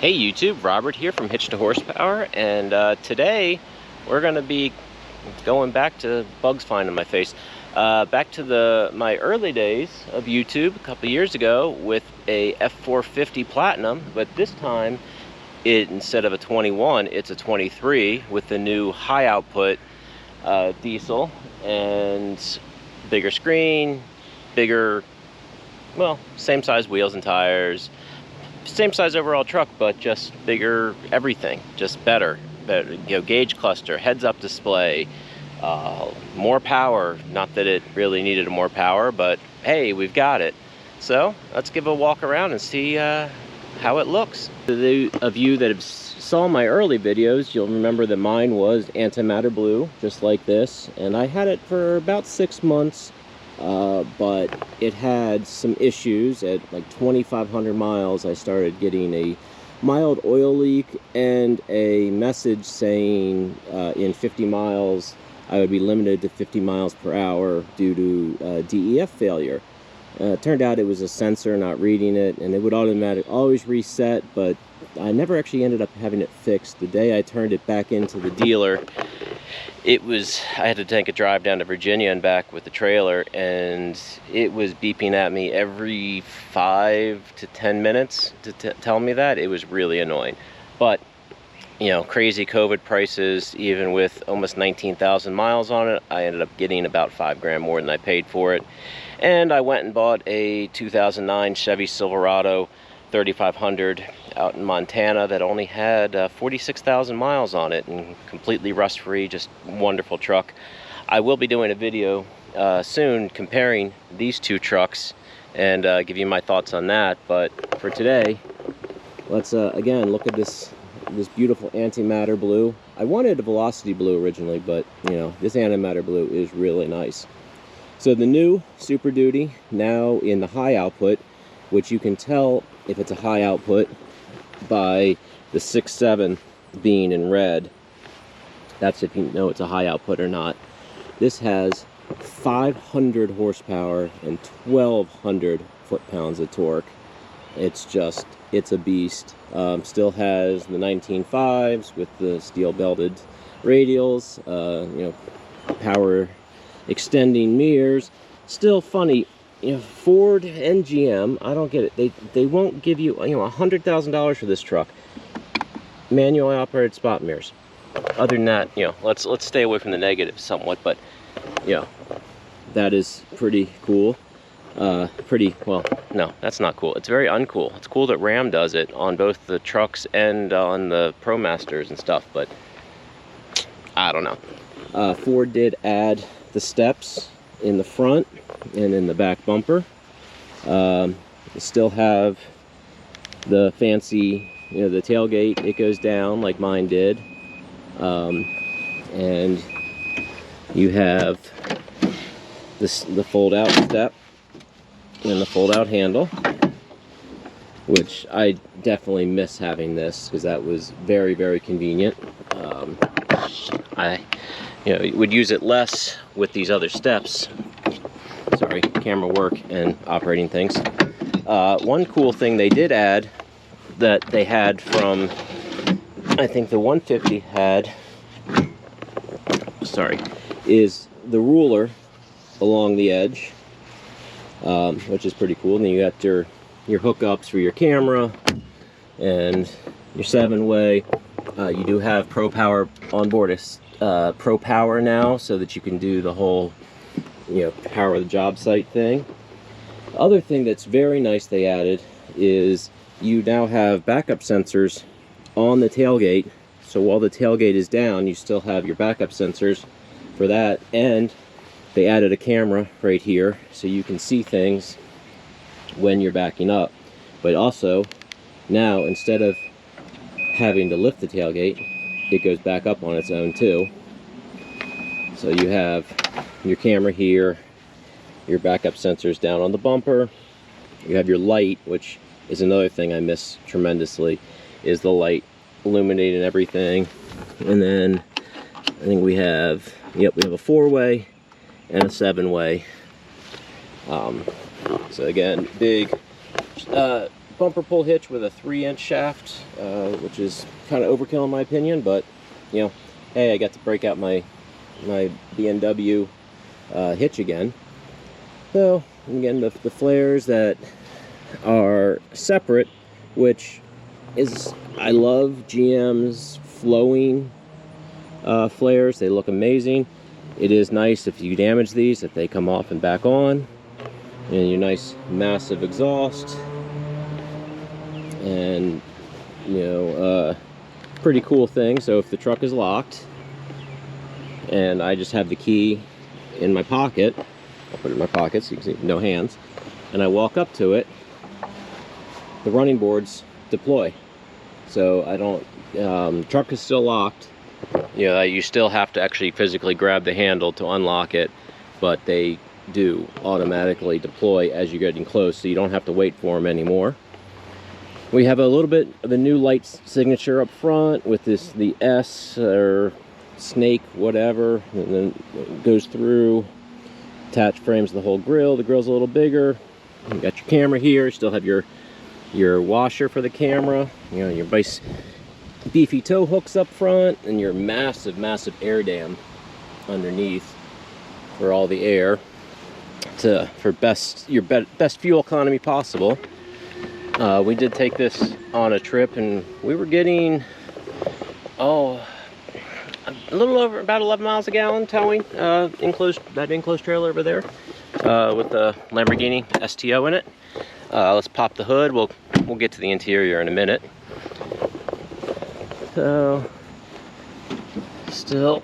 Hey YouTube, Robert here from Hitch to Horsepower, and today we're going to be going back to bugs flying in my face. Back to my early days of YouTube a couple years ago with a F-450 Platinum, but this time instead of a 21, it's a 23 with the new high output diesel and bigger screen, bigger, well, same size wheels and tires. Same size overall truck, but just bigger everything, just better, gauge cluster, heads-up display, more power. Not that it really needed more power, but hey, we've got it. So let's give a walk around and see how it looks. For those of you that have saw my early videos, you'll remember that mine was antimatter blue, just like this, and I had it for about 6 months. But it had some issues. At like 2,500 miles, I started getting a mild oil leak and a message saying in 50 miles I would be limited to 50 miles per hour due to DEF failure. It turned out it was a sensor not reading it, and it would automatically always reset, but I never actually ended up having it fixed. The day I turned it back into the dealer, I had to take a drive down to Virginia and back with the trailer, and it was beeping at me every 5 to 10 minutes to tell me that. It was really annoying. But, you know, crazy COVID prices, even with almost 19,000 miles on it, I ended up getting about $5 more than I paid for it. And I went and bought a 2009 Chevy Silverado 3500 out in Montana that only had 46,000 miles on it and completely rust-free, just wonderful truck. I will be doing a video soon comparing these two trucks and give you my thoughts on that. But for today, let's again look at this beautiful antimatter blue. I wanted a velocity blue originally, but you know, this antimatter blue is really nice. So the new Super Duty, now in the high output, which you can tell if it's a high output by the 6.7 being in red. That's if you know it's a high output or not. This has 500 horsepower and 1,200 foot-pounds of torque. It's a beast. Still has the 19.5s with the steel belted radials, you know, power extending mirrors. Still funny. You know, Ford and GM, I don't get it. They won't give you, you know, $100,000 for this truck. Manually operated spot mirrors. Other than that, you know, let's stay away from the negatives somewhat, but you know, that is pretty cool. Well, no, that's not cool. It's very uncool. It's cool that Ram does it on both the trucks and on the ProMasters and stuff, but I don't know. Ford did add the steps in the front and in the back bumper. Still have the fancy, you know, the tailgate, it goes down like mine did. And you have the fold-out step and the fold-out handle, which I definitely miss having this because that was very, very convenient. I would use it less with these other steps. Sorry, camera work and operating things. One cool thing they did add that they had from, I think the 150 had, is the ruler along the edge, which is pretty cool. And then you got your hookups for your camera and your 7-way. You do have Pro Power on board. Pro Power now, so that you can do the whole, you know, power the job site thing. The other thing that's very nice they added is you now have backup sensors on the tailgate. So while the tailgate is down, you still have your backup sensors for that, and they added a camera right here so you can see things when you're backing up. But also now, instead of having to lift the tailgate, it goes back up on its own too. So you have your camera here, your backup sensors down on the bumper. You have your light, which is another thing I miss tremendously, is the light illuminating everything. And then I think we have a 4-way and a 7-way. So again, big bumper pull hitch with a 3-inch shaft, which is kind of overkill in my opinion, but you know, hey, I got to break out my BMW hitch again. So again, the flares that are separate, which is, I love GM's flowing flares. They look amazing. It is nice if you damage these, if they come off and back on, and your nice massive exhaust, and you know, pretty cool thing. So if the truck is locked and I just have the key in my pocket, I'll put it in my pocket so you can see no hands, and I walk up to it, the running boards deploy. So I don't, truck is still locked. You know, you still have to actually physically grab the handle to unlock it, but they do automatically deploy as you're getting close, so you don't have to wait for them anymore. We have a little bit of a new light signature up front with this, the S or snake, whatever, and then it goes through, attached frames the whole grill. The grill's a little bigger. You got your camera here, you still have your washer for the camera, you know, your nice beefy tow hooks up front, and your massive air dam underneath for all the air for your best fuel economy possible. We did take this on a trip, and we were getting a little over about 11 miles a gallon towing that enclosed trailer over there with the Lamborghini STO in it. Let's pop the hood. We'll get to the interior in a minute. So still,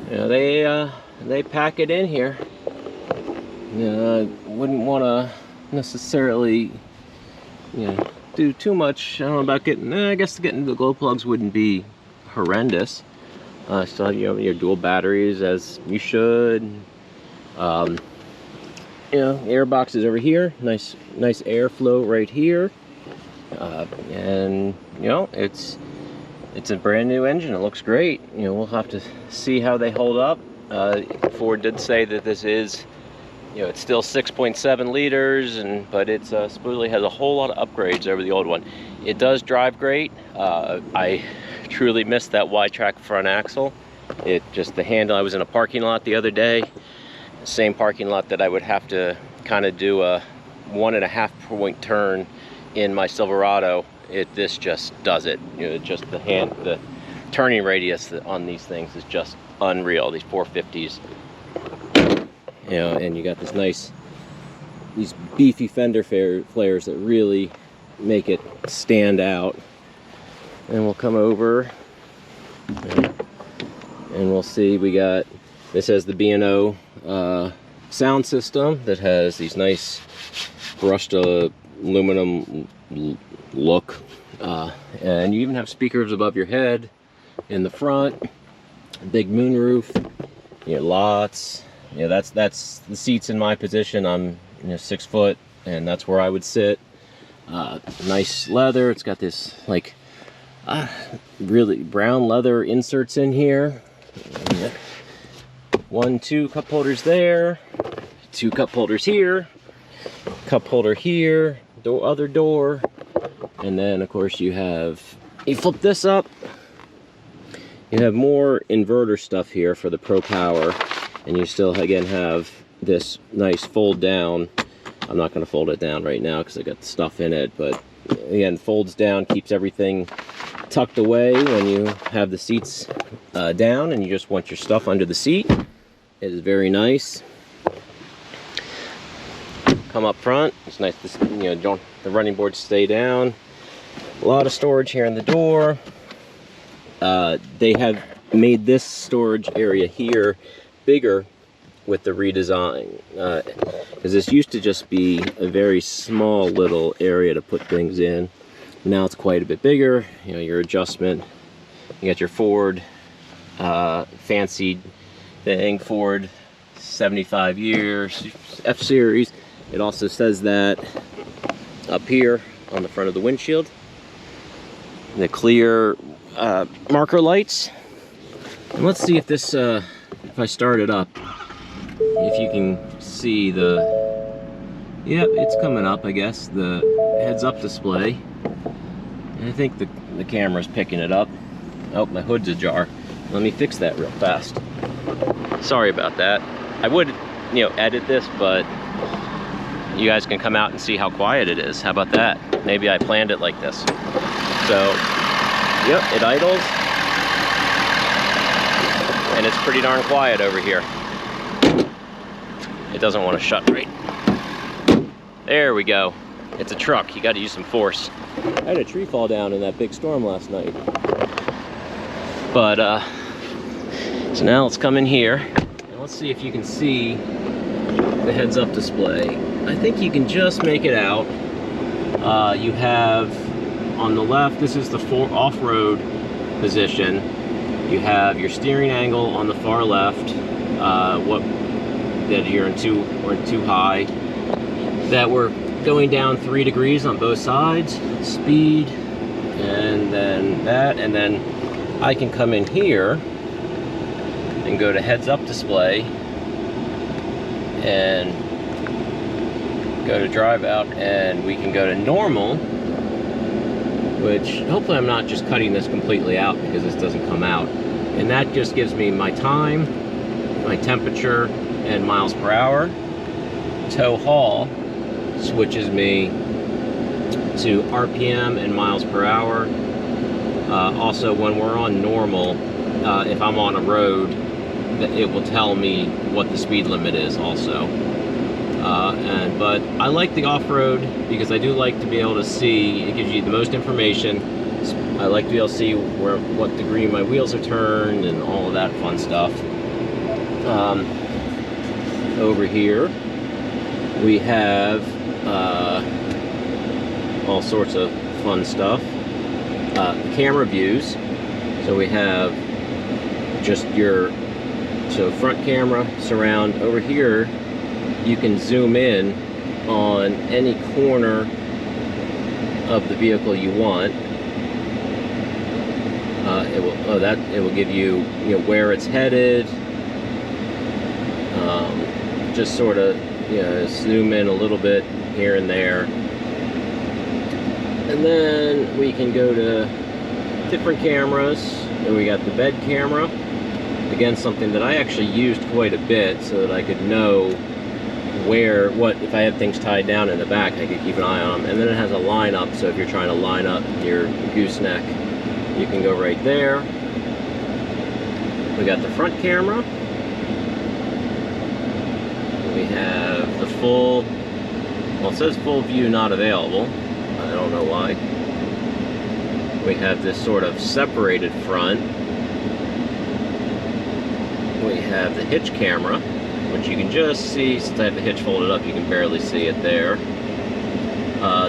yeah, they pack it in here. I wouldn't want to necessarily, do too much. I don't know about getting. I guess getting the glow plugs wouldn't be horrendous. Still have your dual batteries as you should. Air box is over here. Nice airflow right here. And it's a brand new engine. It looks great. We'll have to see how they hold up. Ford did say that this is, it's still 6.7 liters, but it's supposedly has a whole lot of upgrades over the old one. It does drive great. I truly missed that Y-track front axle. The handle. I was in a parking lot the other day, same parking lot that I would have to kind of do a 1.5 point turn in my Silverado. This just does it. Just the turning radius on these things is just unreal. These 450s. And you got these beefy fender flares that really make it stand out. And we'll come over and we'll see. This has the B&O sound system that has these nice brushed aluminum look, and you even have speakers above your head in the front. Big moonroof. Lots. That's the seats in my position. I'm 6 foot, and that's where I would sit. Nice leather. It's got this really brown leather inserts in here. 2 cup holders there, 2 cup holders here, cup holder here, other door, and then of course you flip this up, you have more inverter stuff here for the Pro Power, and you still again have this nice fold down. I'm not going to fold it down right now because I got the stuff in it, but again, folds down, keeps everything tucked away when you have the seats down and you just want your stuff under the seat. It is very nice. Come up front, it's nice to, don't the running boards stay down. A lot of storage here in the door. They have made this storage area here bigger with the redesign, because this used to just be a very small little area to put things in. Now it's quite a bit bigger. Your adjustment, you got your Ford fancy thing, Ford 75 years F-Series. It also says that up here on the front of the windshield. The clear marker lights. And let's see if this, if I start it up, if you can see the Yep, it's coming up, I guess. The heads-up display. And I think the camera's picking it up. Oh, my hood's ajar. Let me fix that real fast. Sorry about that. I would, edit this, but you guys can come out and see how quiet it is. How about that? Maybe I planned it like this. So, yep, it idles. And it's pretty darn quiet over here. It doesn't want to shut right. There we go. It's a truck. You got to use some force. I had a tree fall down in that big storm last night. But, so now let's come in here. And let's see if you can see the heads-up display. I think you can just make it out. You have, on the left, this is the off-road position. You have your steering angle on the far left. That you're in too high. That we're going down 3 degrees on both sides, speed, and then that, and then I can come in here and go to heads-up display and go to drive out, and we can go to normal, which hopefully I'm not just cutting this completely out because this doesn't come out, and that just gives me my time, my temperature, and miles per hour. Tow haul switches me to RPM and miles per hour. Also, when we're on normal, if I'm on a road, it will tell me what the speed limit is also. But I like the off-road because I do like to be able to see, it gives you the most information. I like to be able to see what degree my wheels are turned and all of that fun stuff. Over here we have all sorts of fun stuff. Camera views. So we have just so front camera, surround. Over here you can zoom in on any corner of the vehicle you want. It will give you, where it's headed. Just sort of, zoom in a little bit here and there. And then we can go to different cameras. And we got the bed camera. Again, something that I actually used quite a bit so that I could know if I had things tied down in the back, I could keep an eye on them. And then it has a line up, so if you're trying to line up your gooseneck, you can go right there. We got the front camera. We have the it says full view not available. I don't know why. We have this sort of separated front. We have the hitch camera, which you can just see, since I have the hitch folded up, you can barely see it there.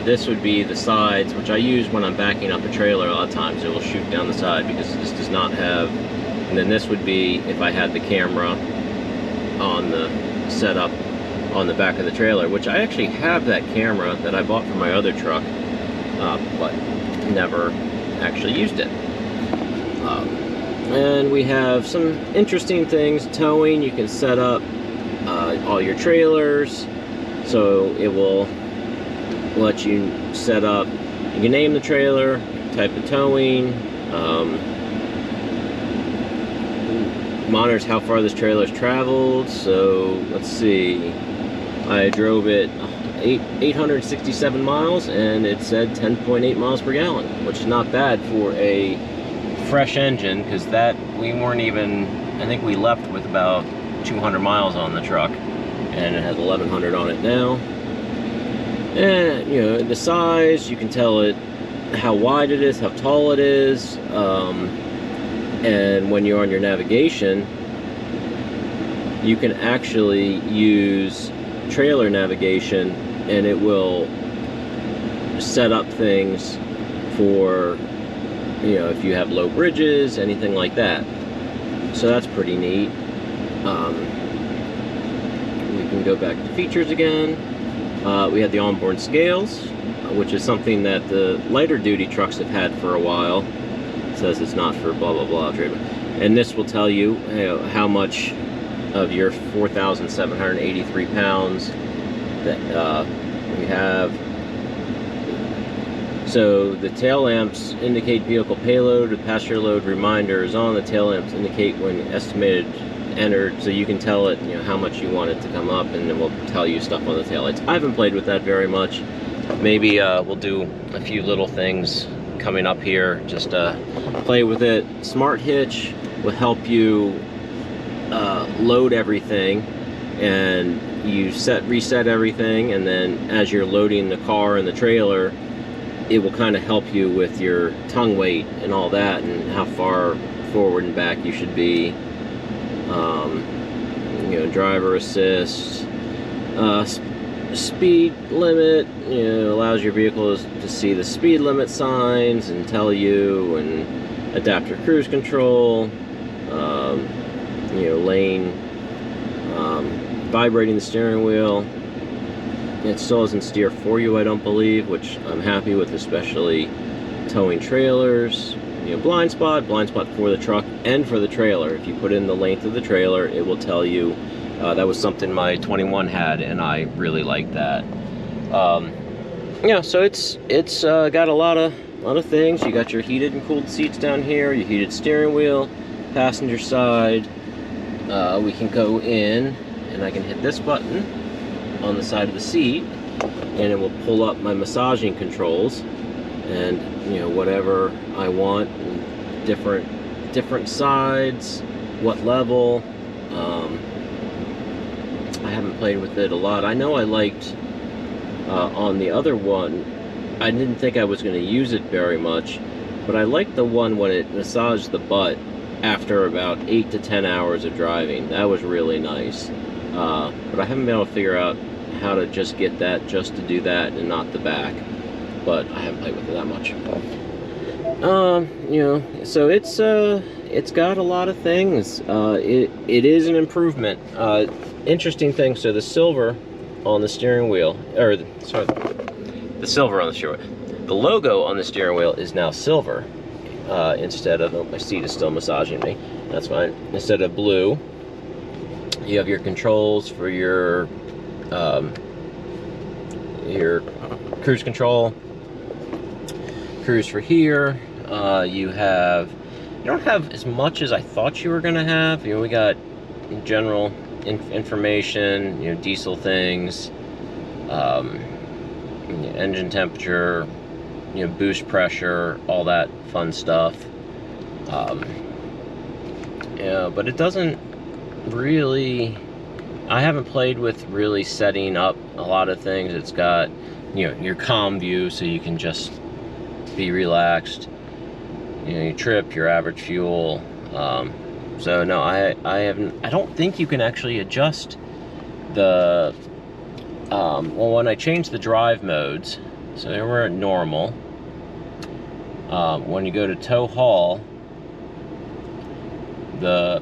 This would be the sides, which I use when I'm backing up a trailer. A lot of times it will shoot down the side because this does not have, and then this would be if I had the camera on the setup on the back of the trailer, which I actually have that camera that I bought for my other truck, but never actually used it. And we have some interesting things. Towing, you can set up all your trailers, so it will let you set up, you can name the trailer, type of towing, monitors how far this trailer's traveled. So let's see, I drove it 867 miles and it said 10.8 miles per gallon, which is not bad for a fresh engine, because we weren't even, I think we left with about 200 miles on the truck, and it has 1100 on it now. And the size, you can tell it how wide it is, how tall it is, and when you're on your navigation, you can actually use trailer navigation, and it will set up things for, if you have low bridges, anything like that. So that's pretty neat. We can go back to features again. We have the onboard scales, which is something that the lighter duty trucks have had for a while. It says it's not for blah blah blah treatment. And this will tell you, how much of your 4,783 pounds that We have, so the tail lamps indicate vehicle payload. The passenger load reminder is on. The tail lamps indicate when estimated entered, so you can tell it, you know, how much you want it to come up, and then we'll tell you stuff on the taillights. I haven't played with that very much. Maybe we'll do a few little things coming up here, just play with it. Smart hitch will help you load everything, and you reset everything, and then as you're loading the car and the trailer, it will kind of help you with your tongue weight and all that, and how far forward and back you should be. You know, driver assist, speed limit, you know, allows your vehicle to see the speed limit signs and tell you, and adaptive cruise control, you know, lane, vibrating the steering wheel. It still doesn't steer for you, I don't believe, which I'm happy with, especially towing trailers. You know, blind spot for the truck and for the trailer. If you put in the length of the trailer, it will tell you. That was something my 21 had, and I really liked that. Yeah, so it's got a lot of things. You got your heated and cooled seats down here, your heated steering wheel, passenger side. We can go in, and I can hit this button on the side of the seat, and it will pull up my massaging controls, and you know, whatever I want, different sides, what level. I haven't played with it a lot. I know I liked on the other one, I didn't think I was going to use it very much, but I liked the one when it massaged the butt after about 8 to 10 hours of driving. That was really nice. But I haven't been able to figure out how to just get that, just to do that and not the back. But I haven't played with it that much. You know, so it's got a lot of things. It is an improvement. Interesting thing, so the silver on the steering wheel, or sorry, the silver on the steering wheel, the logo on the steering wheel is now silver, instead of, oh, my seat is still massaging me, that's fine, instead of blue. You have your controls for your cruise control, cruise for here. You don't have as much as I thought you were gonna have. You know, we got general information, you know, diesel things, engine temperature, you know, boost pressure, all that fun stuff. Yeah, but it doesn't really, I haven't played with really setting up a lot of things. It's got, you know, your calm view, so you can just be relaxed. You know, your trip, your average fuel. So no, I don't think you can actually adjust the, well, when I changed the drive modes, so they were at normal. When you go to tow haul, the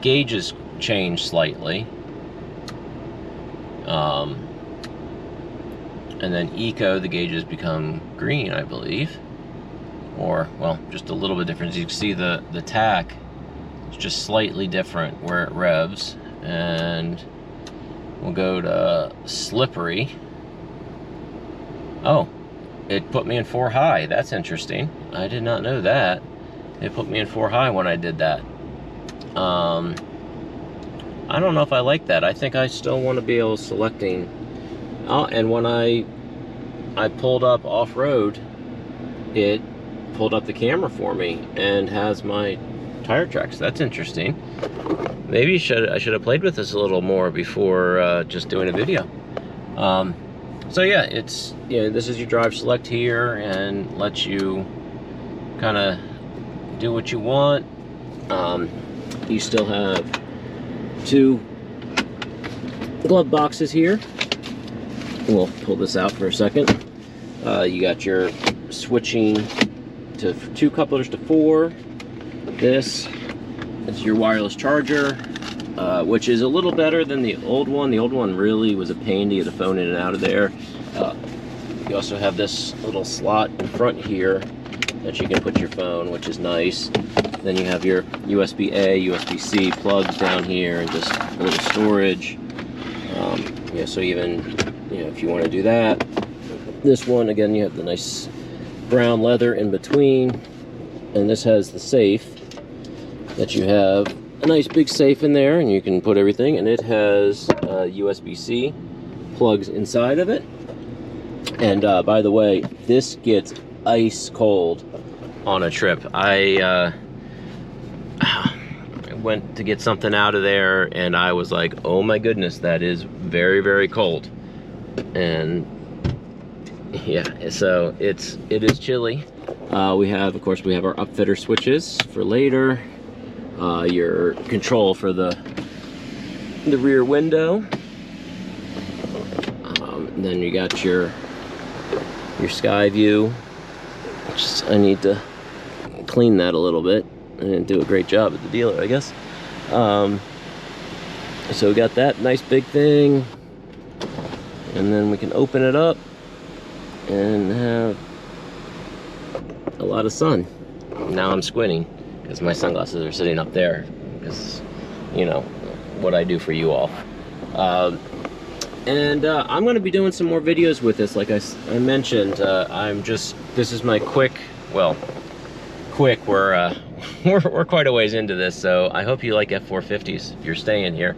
gauges change slightly. And then eco, the gauges become green, I believe. Or, well, just a little bit different. As you can see, the tack is just slightly different where it revs. And we'll go to slippery. Oh, it put me in 4 high. That's interesting. I did not know that. It put me in 4 high when I did that. I don't know if I like that. I think I still want to be able to selecting. And when I pulled up off-road, it pulled up the camera for me and has my tire tracks. That's interesting. Maybe I should have played with this a little more before just doing a video. So yeah, it's, you know, this is your drive select here, and lets you kind of do what you want. You still have 2 glove boxes here. We'll pull this out for a second. You got your switching to 2 couplers to 4. This is your wireless charger, which is a little better than the old one. The old one really was a pain to get the phone in and out of there. You also have this little slot in front here that you can put your phone, which is nice. Then you have your USB-A, USB-C plugs down here, and just a little storage. Yeah, so even, you know, if you want to do that. This one, again, you have the nice brown leather in between, and this has the safe that you have a nice big safe in there, and you can put everything, and it has USB-C plugs inside of it. And by the way, this gets ice cold on a trip. I went to get something out of there, and I was like, oh my goodness, that is very, very cold. And yeah, so it is chilly. We have, of course, we have our upfitter switches for later. Your control for the rear window. Then you got your sky view. I need to clean that a little bit. I didn't do a great job at the dealer, I guess. So we got that nice big thing, and then we can open it up and have a lot of sun. Now I'm squinting because my sunglasses are sitting up there, because, you know, what I do for you all. And I'm going to be doing some more videos with this. Like I mentioned, this is my quick, we're quite a ways into this, so I hope you like F-450s if you're staying here.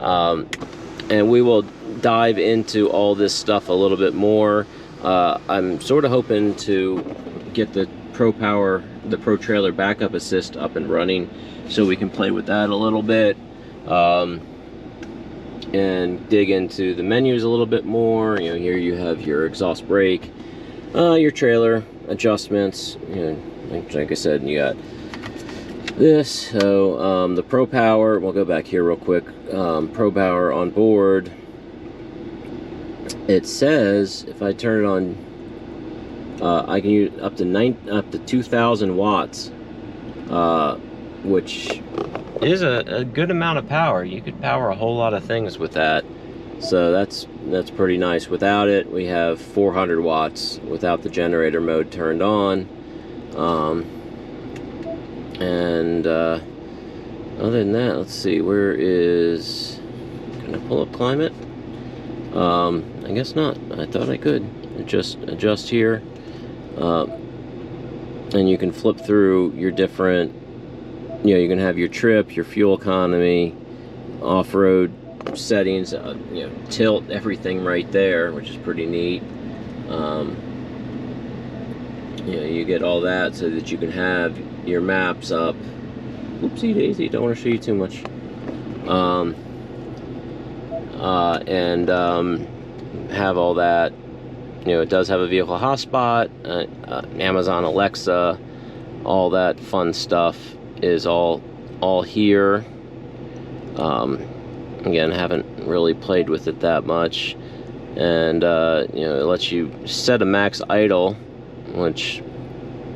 And we will dive into all this stuff a little bit more. I'm sort of hoping to get the Pro Trailer backup assist up and running, so we can play with that a little bit, and dig into the menus a little bit more. You know, here you have your exhaust brake, your trailer adjustments. You know, like I said, you got this. So the Pro Power, we'll go back here real quick. Pro Power on board. It says if I turn it on, I can use up to 2,000 watts, which is a good amount of power. You could power a whole lot of things with that, so that's pretty nice. Without it, we have 400 watts without the generator mode turned on. And other than that, let's see, where is, can I pull up climate? I guess not. I thought I could adjust here, and you can flip through your different, you know, you can have your trip, your fuel economy, off-road settings, you know, tilt, everything right there, which is pretty neat. You know, you get all that so that you can have your maps up. Oopsie daisy, don't want to show you too much. Have all that. You know, it does have a vehicle hotspot, Amazon Alexa, all that fun stuff is all here. Again, haven't really played with it that much. And you know, it lets you set a max idle, which,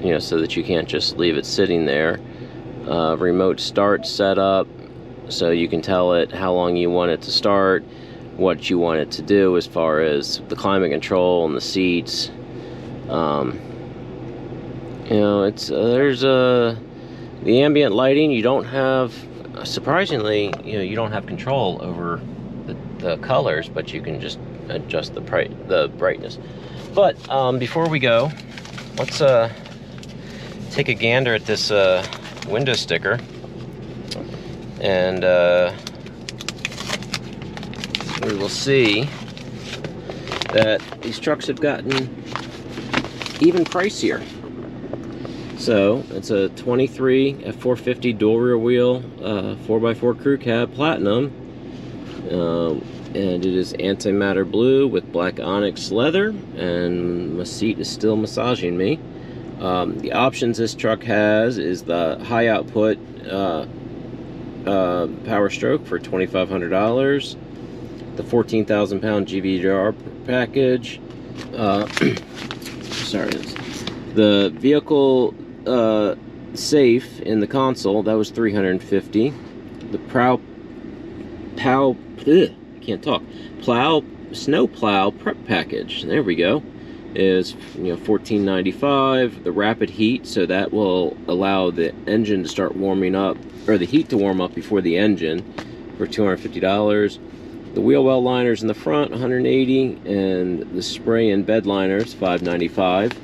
you know, so that you can't just leave it sitting there. Remote start setup, so you can tell it how long you want it to start, what you want it to do as far as the climate control and the seats. You know, it's there's the ambient lighting. You don't have, surprisingly, you know, you don't have control over the colors, but you can just adjust the brightness. But before we go, let's take a gander at this window sticker, and we will see that these trucks have gotten even pricier. So it's a 23 F-450 dual rear wheel 4x4 crew cab platinum, and it is antimatter blue with black onyx leather, and my seat is still massaging me. The options this truck has is the high output Powerstroke for $2,500, the 14,000 pound GVR package, sorry, the vehicle safe in the console, that was $350. The snow plow prep package, there we go, is, you know, $14.95. The rapid heat, so that will allow the engine to start warming up, or the heat to warm up before the engine, for $250. The wheel well liners in the front, $180, and the spray and bed liners, $595.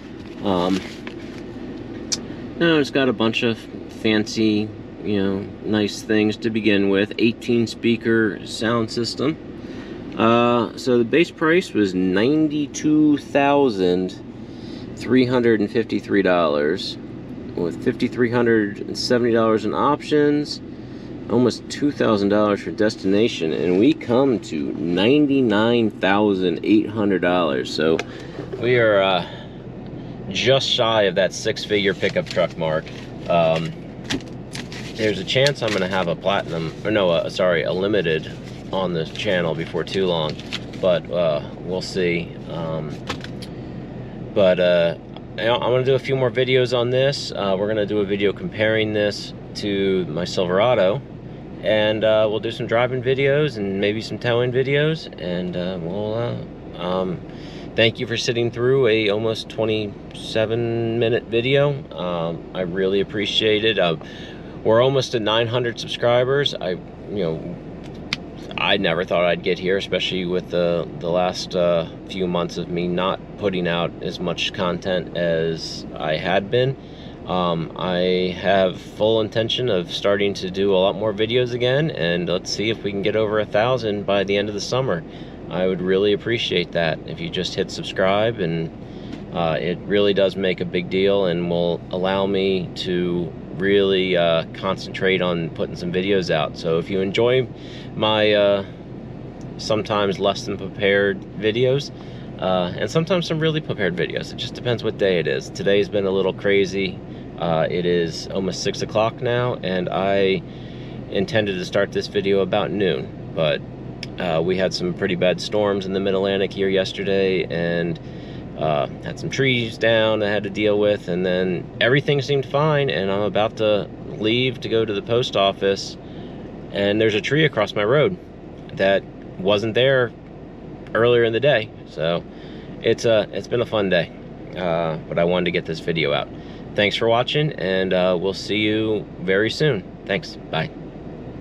Now it's got a bunch of fancy, nice things to begin with. 18 speaker sound system. So the base price was $92,353 with $5,370 in options, almost $2,000 for destination, and we come to $99,800. So we are just shy of that six-figure pickup truck mark. There's a chance I'm going to have a platinum, or no, a limited on this channel before too long, but we'll see. I'm going to do a few more videos on this. We're going to do a video comparing this to my Silverado, and we'll do some driving videos and maybe some towing videos, and thank you for sitting through a almost 27-minute video. I really appreciate it. We're almost at 900 subscribers. I never thought I'd get here, especially with the last few months of me not putting out as much content as I had been. I have full intention of starting to do a lot more videos again, and let's see if we can get over 1,000 by the end of the summer. I would really appreciate that if you just hit subscribe, and it really does make a big deal and will allow me to really concentrate on putting some videos out. So if you enjoy my sometimes less than prepared videos, and sometimes some really prepared videos, it just depends what day it is. Today's been a little crazy. It is almost 6 o'clock now, and I intended to start this video about noon, but we had some pretty bad storms in the mid-Atlantic here yesterday, and had some trees down I had to deal with, and then everything seemed fine, and I'm about to leave to go to the post office, and there's a tree across my road that wasn't there earlier in the day. So it's been a fun day, but I wanted to get this video out. Thanks for watching, and we'll see you very soon. Thanks. Bye.